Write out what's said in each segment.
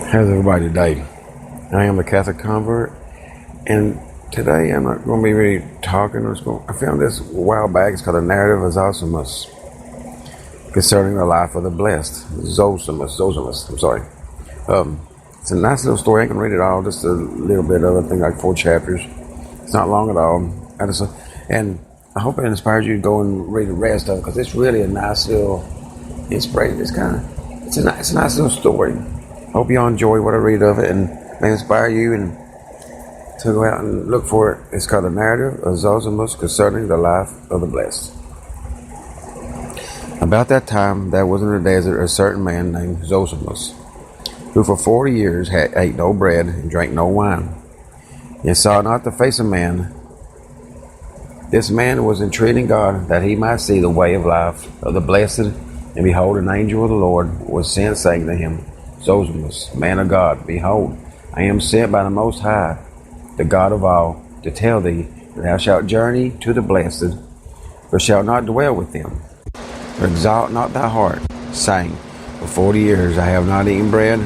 How's everybody today? I am a Catholic convert, and today I'm not going to be really talking. I found this a while back. It's called The Narrative of Zosimus, concerning the life of the blessed. Zosimus, I'm sorry. It's a nice little story. I ain't going to read it all, just a little bit of it. I think like 4 chapters. It's not long at all. And I hope it inspires you to go and read the rest of it, because it's really a nice little inspiration. It's a nice little story. Hope you all enjoy what I read of it and may inspire you and to go out and look for it. It's called The Narrative of Zosimus Concerning the Life of the Blessed. About that time, there was in the desert a certain man named Zosimus, who for 40 years had ate no bread and drank no wine, and saw not the face of man. This man was entreating God that he might see the way of life of the blessed, and behold, an angel of the Lord was sent, saying to him, Zosimus, man of God, behold, I am sent by the Most High, the God of all, to tell thee that thou shalt journey to the blessed, but shalt not dwell with them. But exalt not thy heart, saying, for 40 years I have not eaten bread,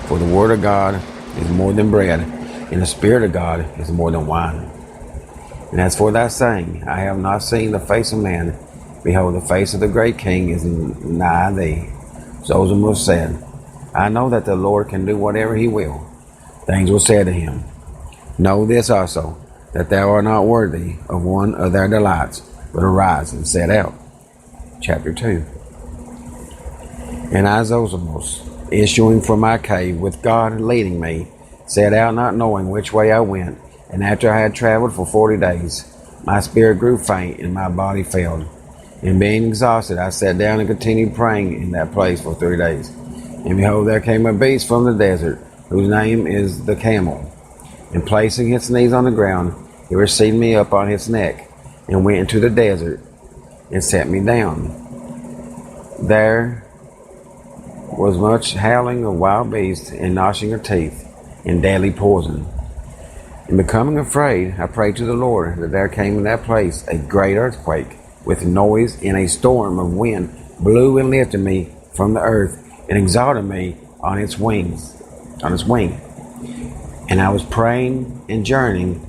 for the word of God is more than bread, and the Spirit of God is more than wine. And as for thy saying, I have not seen the face of man, behold, the face of the great King is nigh thee. Zosimus said, I know that the Lord can do whatever he will. The angel said to him, know this also, that thou art not worthy of one of their delights, but arise and set out. Chapter 2. And I, Zosimus, issuing from my cave with God leading me, set out not knowing which way I went, and after I had traveled for 40 days, my spirit grew faint and my body failed. And being exhausted, I sat down and continued praying in that place for 3 days. And behold, there came a beast from the desert, whose name is the camel. And placing its knees on the ground, he received me up on his neck, and went into the desert, and set me down. There was much howling of wild beasts, and gnashing of teeth, and deadly poison. And becoming afraid, I prayed to the Lord, that there came in that place a great earthquake, with noise, and a storm of wind blew and lifted me from the earth, and exalted me on its wing. And I was praying and journeying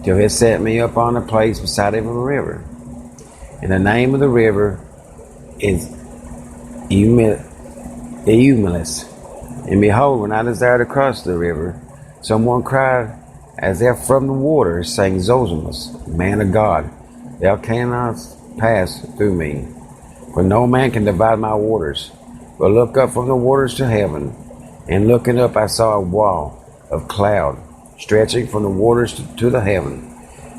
till it set me up on a place beside of a river. And the name of the river is Eumelis. And behold, when I desired to cross the river, someone cried as if from the waters, saying, Zosimus, man of God, thou cannot pass through me, for no man can divide my waters. But look up from the waters to heaven, and looking up I saw a wall of cloud stretching from the waters to the heaven.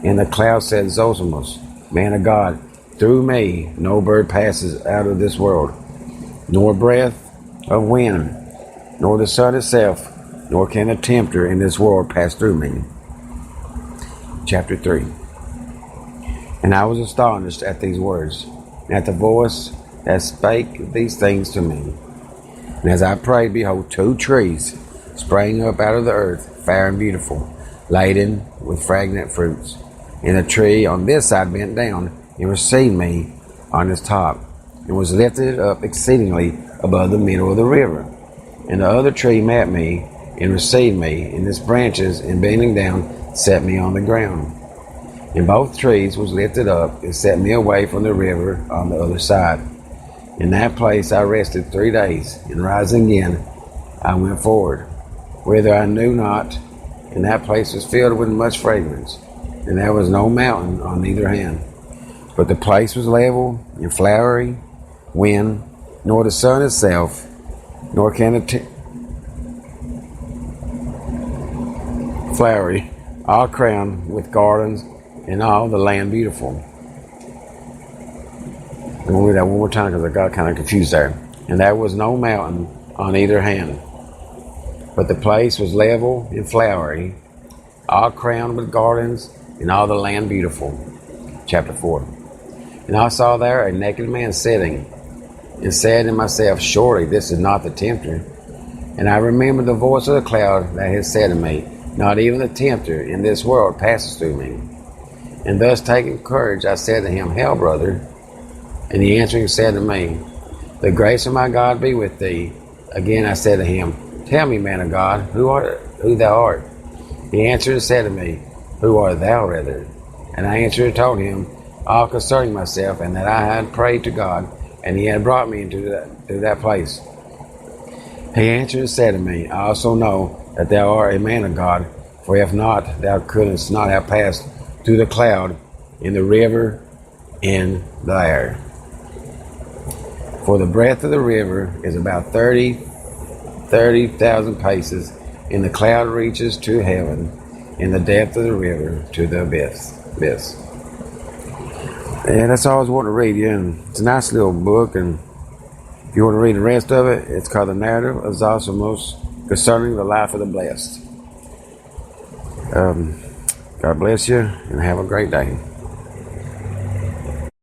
And the cloud said, Zosimus, man of God, through me no bird passes out of this world, nor breath of wind, nor the sun itself, nor can a tempter in this world pass through me. Chapter 3. And I was astonished at these words, and at the voice that spake these things to me. And as I prayed, behold, 2 trees sprang up out of the earth, fair and beautiful, laden with fragrant fruits. And the tree on this side bent down, and received me on its top, and was lifted up exceedingly above the middle of the river. And the other tree met me, and received me in its branches, and bending down, set me on the ground. And both trees was lifted up, and set me away from the river on the other side. In that place I rested 3 days, and rising again, I went forward, whither I knew not, and that place was filled with much fragrance, and there was no mountain on either hand. But the place was level and flowery, wind, nor the sun itself, nor can it flowery, all crowned with gardens, and all the land beautiful. I'm going to read that one more time because I got kind of confused there. And there was no mountain on either hand, but the place was level and flowery, all crowned with gardens, and all the land beautiful. Chapter 4. And I saw there a naked man sitting, and said to myself, surely this is not the tempter. And I remembered the voice of the cloud that had said to me, not even the tempter in this world passes through me. And thus taking courage, I said to him, hail, brother. And he answering said to me, the grace of my God be with thee. Again I said to him, Tell me, man of God, who thou art. He answered and said to me, Who art thou, rather? And I answered and told him all concerning myself, and that I had prayed to God, and he had brought me into that place. He answered and said to me, I also know that thou art a man of God, for if not, thou couldst not have passed through the cloud, in the river, in the air. For the breadth of the river is about 30,000 paces, and the cloud reaches to heaven, and the depth of the river to the abyss. And that's all I was wanting to read you. And it's a nice little book, and if you want to read the rest of it, it's called The Narrative of Zosimus Concerning the Life of the Blessed. God bless you, and have a great day.